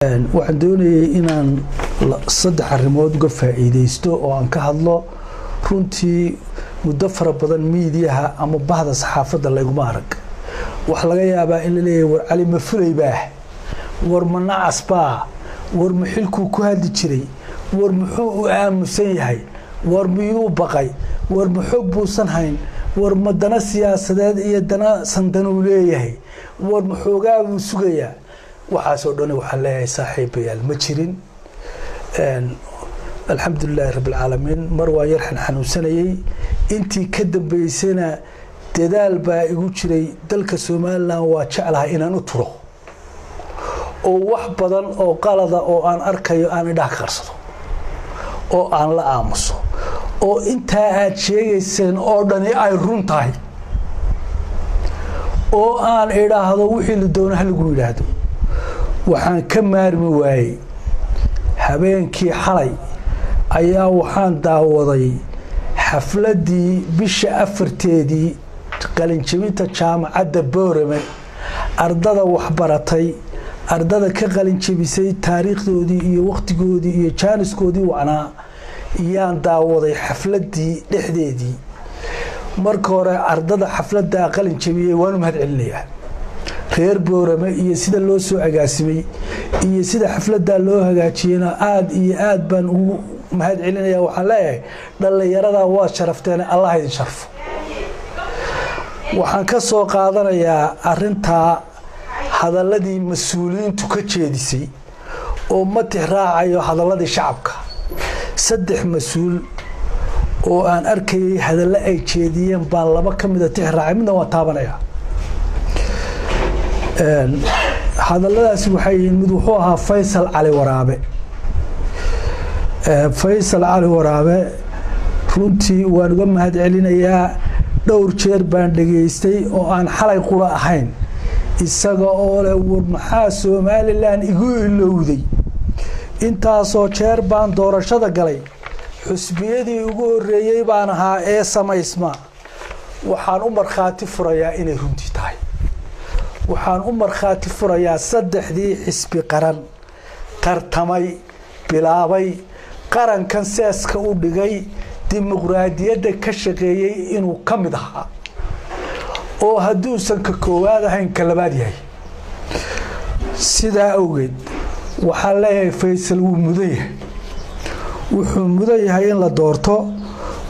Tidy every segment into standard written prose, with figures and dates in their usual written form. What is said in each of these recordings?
waxaan doonayay inaan saddex arrimood uga faa'iideysto oo aan ka hadlo runtii muddo fara badan miidiyaha ama bahda saxaafadda layguma arag waxa laga yaabaa in la leeyahay war cali ma fulay baa war ma nacas baa war ma xilku ku hadli jiray war muxuu u aamusan yahay war miyuu baqay war ma xog buusan hayn war ma dana siyaasadeed iyo dana sandanuu leeyahay war ma xoogaa buu sugayaa waxaasoo dhan waxaan leeyahay saaxiibayaal ma jirin alxamdulillahi rabbil caalamiin mar waa yar xanuunsanayay intii ka dambeysana dadaal baa igu jiray dalka Soomaaliland waa jeclahay inaan u turo oo wax badan oo qalada oo aan arkayo aan idhaah qarsado oo aan la aamuso oo intaa aad sheegayseen oo dhani ay run tahay oo aan idhaahdo wixii la doono hal lagu yiraahdo waxaan ka maarmi waayay habeenkii xalay ayaa waxaan daawaday xafladii bisha afarteedii qalin jabinta jaamacadda Boorame ardada wax baratay ardada ka qalin jabisay taariikhdoodii iyo waqtigoodii iyo jaaniskoodii wacnaa yaan daawaday xafladii dhexdeedii marka hore ardada xafladda qalin jabiyay waan mahad celinayaa reer Boorame iyo sida loo soo agaasimay iyo sida xafladda loo hagaajiyana aad iyo aad baan ugu mahad celinayaa waxaan leeyahay dhalinyarada waa sharafteen Allah idin sharfo waxaan ka soo qaadanayaa arinta hadaladii mas'uuliyiintu ka jeedisay oo ma tixraacayo hadaladii shacabka saddex mas'uul oo aan arkayay hadalla ay jeediyeen baa laba kamid ah tixraacay midna waa taabanayaa hadalladaasi waxay mid wuxuu ahaa Faysal Cali Waraabe Faysal Cali Waraabe runtii waan uga mahad celinayaa dhowr jeer baan dhageystay oo aan xalay qura ahayn isaga oo leh war maxaa Soomaaliland igu ilowday intaasoo jeer baan doorashada galay xusbiyadii ugu horeeyay baan ahaa ee samaysma waxaan u markhaati furayaa inay runtii tahay waxaan u markhaati furayaa saddexdii xisbi qaran tartamay bilaabay qarankan seeska u dhigay dimuqraadiyadda ka shaqeeyay inuu ka mid ahaa oo haduusan ka koowaad ahayn ka labaad yahay sidaa awgeed waxaa leeyahay Faysal wuu mudan yahay wuxuu mudan yahay in la doorto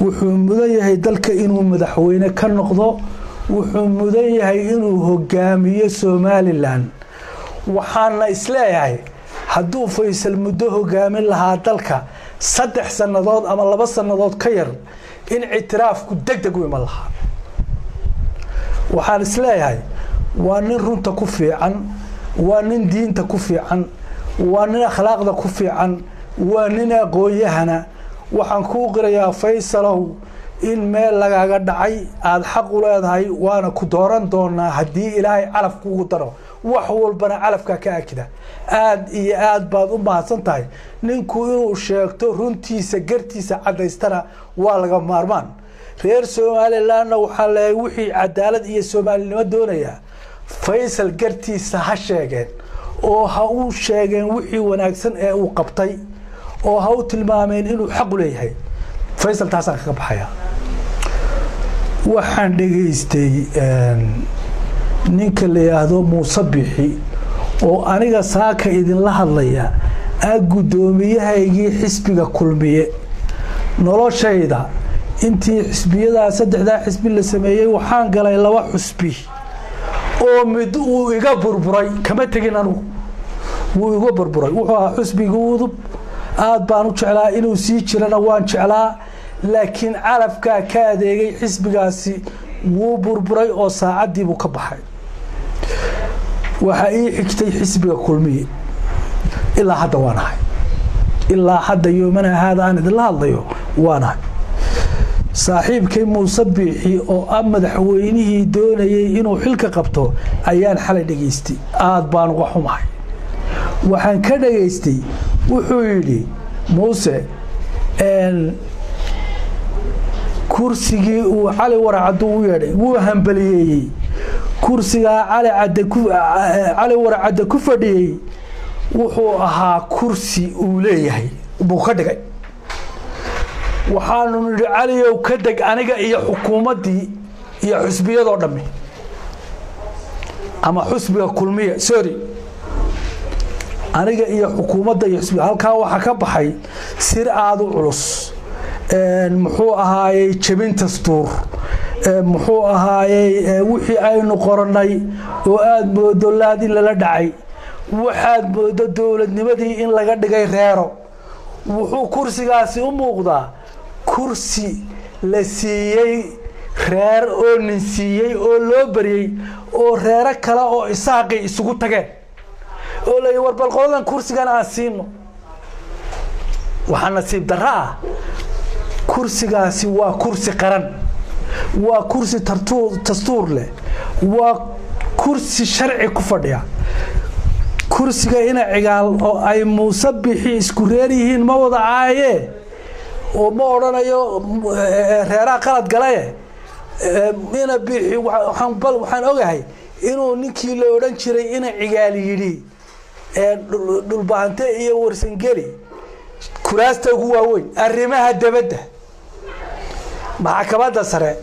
wuxuu mudan yahay dalka inuu madaxweyne ka noqdo wuxuu mudan yahay inuu hogaamiyo Soomaaliland waxaana isleeyahay hadduu Faysal muddo hogaamin lahaa dalka 3 sanadood ama 2 sanadood ka yar in ictiraafku degdeg u iman lahaa waxaan isleeyahay waa nin runta ku fiican waa nin diinta ku fiican waa nin akhlaaqda ku fiican waa nin aqoonyahana waxaan ku qirayaa Faysalow in meel lagaaga dhacay aad xaq u leedahay waana ku dooran doonaa hadii Ilaahay calaf kugu daro wax walbana calafka ka akida aad iyo aad baad u mahadsan tahay ninku inuu sheegto runtiisa gartiisa cadaystana waa laga maarmaan reer Soomaaliland waxa la wixii cadaalad iyo Soomaalinimo doonaya Faysal gartiisa ha sheegeen oo ha uu sheegeen wixii wanaagsan ee uu qabtay oo ha uu tilmaameen inuu xaq u leeyahay Faysal taas ka baxaya waxaan dhageystay ninka la yiraahdo Muuse Bixi oo aniga saaka idin la hadlaya gudoomiyahaygii xisbiga kulmiye noloshayda intii xisbiyada saddexda xisbi la sameeyay waxaan galay laba xisbi oo mid uu iga burburay kama tagin anigu wuu iga burburay wuxuu ahaa xisbiga udub aad baan u jeclaa inuu sii jirana waan jeclaa laakiin calafka ka adeegay xisbigaasi wuu burburay oo saacadii buu ka baxay waxa ii xigtay xisbiga kulmiye ilaa hadda waanahay ilaa hadda yoomana hada aan idin la hadlayo waanahay saaxiibkay Muuse Bixi oo madaxweynihii doonayay inuu xilka qabto ayaan xalay dhageystay aad baan uga xumahay waxaan ka dhageystay wuxuu yiri Muuse kursigii uu Cali Waracad u yeedhay wuu hambaliyay kursiga Cali Waracad ku fadhiyay wuxuu ahaa kursi uu leeyahay buu ka dhigay waxaanu nidhi caliyow ka deg aniga iyo xukuumaddii iyo xusbiyadoo dhammi ama xusbiga kulmiya sorry aniga iyo xukuumadda iyo xusbiga halkaa waxaa ka baxay sir aad u culus muxuu ahaayey jabin dastuur muxuu ahaayey wixii aynu qorannay oo aad moodo laad in lala dhacay waxaad moodo dowladnimadii in laga dhigay reero wuxuu kursigaasi u muuqdaa kursi la siiyey reer oo nin siiyey oo loo bariyey oo reero kale oo isaaqi isugu tageen oo la war bal qoladan kursigan aan siino waxa nasiib darro ah kursigaasi waa kursi qaran waa kursi dastuur leh waa kursi sharci ku fadhiya kursiga ina cigaal oo ay Muuse bixi isku reer yihiin ma wada caayee oo ma oranayo reeraha qalad galay ina bixi waxaan ogahay inuu ninkii la oran jiray ina cigaal yiri dhulbaante iyo warsangeli kuraasta ugu waaweyn arrimaha dabadda maxkamadda sare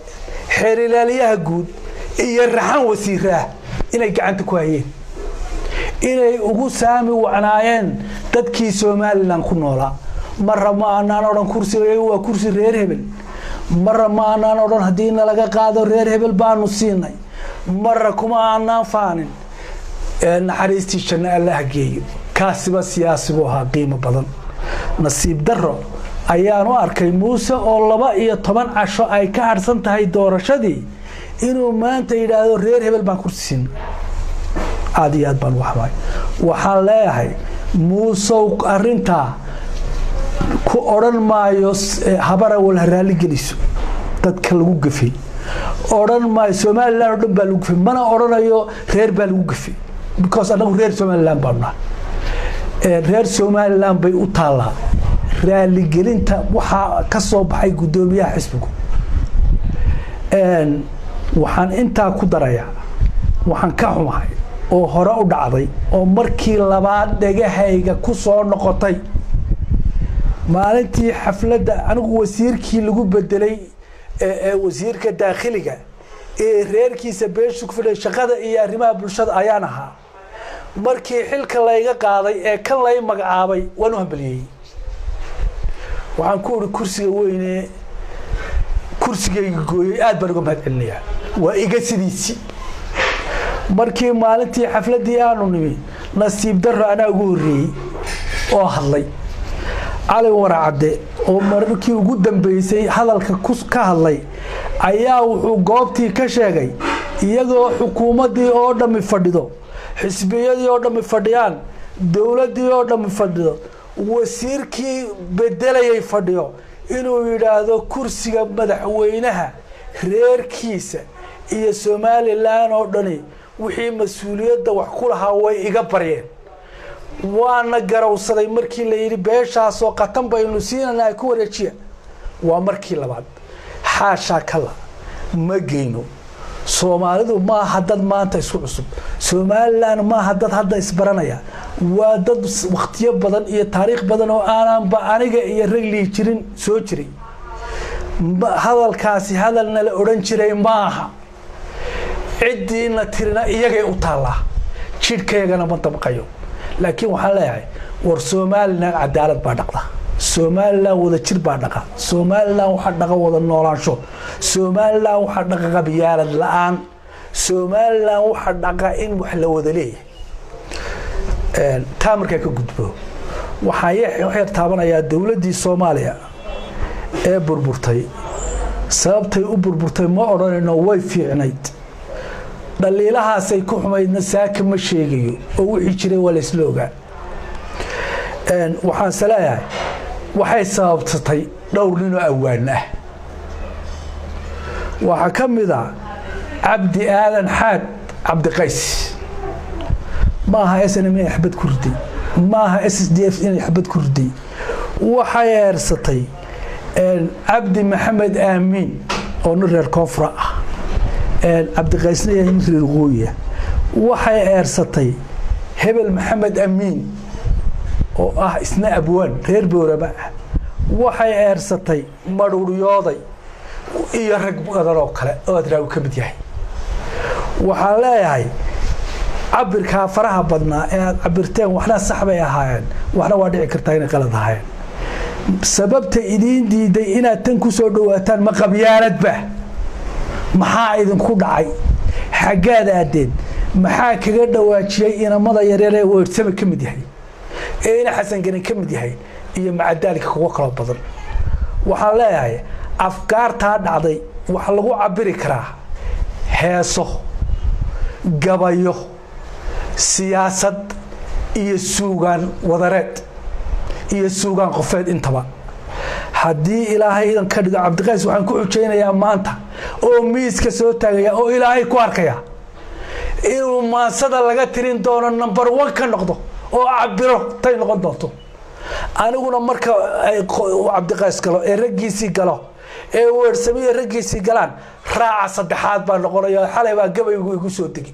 xeer ilaaliyaha guud iyo raxan wasiiraha inay gacanta ku hayeen inay ugu saami wacnaayeen dadkii Soomaaliland ku noolaa marra ma aanan oran kursiga waa kursi reer hebel marra ma aanan oran hadii laga qaado reer hebel baanu siinay marra kuma aanan faanin naxariistii janna Allah geeyo kaasiba siyaasi buu ahaa qiimo badan nasiib darro ayaanu arkay Muuse oo 12 casho ay ka harsan tahay doorashadii inuu maanta yiraahdo reer hebel baan kursiin aad baan waxaan leeyahay Muuse arinta ku oran maayo habara wala raali geliso dadka lagu gafay oran maayo Soomaaliland oo dhan baa lagu gafay mana oranayo reer baa lagu gafay because anagu reer Soomaaliland baana reer Soomaaliland bay u taalaa raali gelinta waxa ka soo baxay gudoomiyaha xisbiga waxaan inta ku daraya waxaan ka xumahay oo hore u dhacday oo markii labaad dhagahayga ku soo noqotay maalintii xafladda anigu wasiirkii lagu bedelay wasiirka dakhiliga reerkiisa beeshu ku fadhiyo shaqada iyo arrimaha bulshada ayaan ahaa markii xilka layga qaaday kan lay magacaabay waan u hambaliyay waxaan ku uri kursiga weyne kursigayga gooyay aad baan uga mahadcelinayaa waa iga sidiisi markii maalintii xafladii aanu nimi nasiib darro ana ugu horeeyay oo hadlay cali waracade oo markii ugu dambeysay hadalka ka hadlay ayaa wuxuu goobtii ka sheegay iyagoo xukuumadii oo dhami fadhido xisbiyadii oo dhami fadhiyaan dawladii oo dhami fadhido wasiirkii bedelayay fadhiyo inuu yiraahdo kursiga madaxweynaha reerkiisa iyo Soomaaliland oo dhani wixii mas'uuliyadda wax ku lahaa way iga bariyeen waana garawsaday markii la yiri beeshaas oo qatan baynu siinanaa ku wareejiya waa markii labaad xaasha kala ma geeyno Soomaalidu ma hadad maanta isku cusub Soomaaliland ma hadad hadda isbaranaya waa dad waqtiyo badan iyo taariikh badan oo aanan ba aniga iyo ragli jirin soo jiray hadalkaasi hadalna la oran jiray maaha ciidina tirina iyagay u taala jidhkeegana ma dabqayo laakiin waxaan leeyahay war Soomaaliland cadaalad baa dhaqda Soomaaliland wada jir baa dhaqa Soomaaliland waxa dhaqa wada noolaansho Soomaaliland waxa dhaqa qabyaalad la'aan Soomaaliland waxa dhaqa in wax la wada leeyahay taamarka ka gudbo waxay taabanayaa dawladii Soomaaliya ee burburtay sababtay u burburtay ma oranayno way fiicnayd dhaliilahaasay ku xumaydna saaka ma sheegayo oo wixii jiray wala isla ogaa waxaan salaayahay waxay sababtay dhowr nin oo awaan ah waxa kamida Cabdi Aadan Xaad Cabdi Qays maaha SNM xabad kurdi maaha SSDF in xabad kurdi waxay eersatay Cabdi Maxamed Aamin oo reer koonfur ah Cabdi Qaysna iyo reer Qooya waxay eersatay Hebel Maxamed Aamin oo isna abwaan reer Boorama waxay eersatay madhuriyooday iyo rag badan oo kale oo adraaw ka mid yahay waxaan leeyahay cabirka faraha badnaa ee aad cabirteen waxna sax bay ahaayeen waxna waa dhici kartaa inay qalad ahaayeen sababta idin diiday inaad tan ku soo dhawaataan ma qabyaalad ba maxaa idin ku dhacay xagaad aadeen maxaa kaga dhawaajiyay inamada yaryar ee weersama ka mid yahay ee ina xasan garan ka mid yahay iyo macadaalka kuwa kala badan waxaan leeyahay afkaarta dhacday wax lagu cabiri karaa heeso gabayo siyaasad iyo suugaan wadareed iyo suugaan qofeed intaba haddii ilaahay idan ka dhigo Cabdiqays waxaan ku xujeynayaa maanta oo miiska soo taagaya oo ilaahay ku arkaya inuu maasada laga tirin doono number 1 ka noqdo oo cabiro tay noqon doonto aniguna marka ay Cabdiqays galo ee ragiisi galo ee weersamiye ragiisi galaan raaca saddexaad baa noqonaya xalay baa gabaygu igu soo digi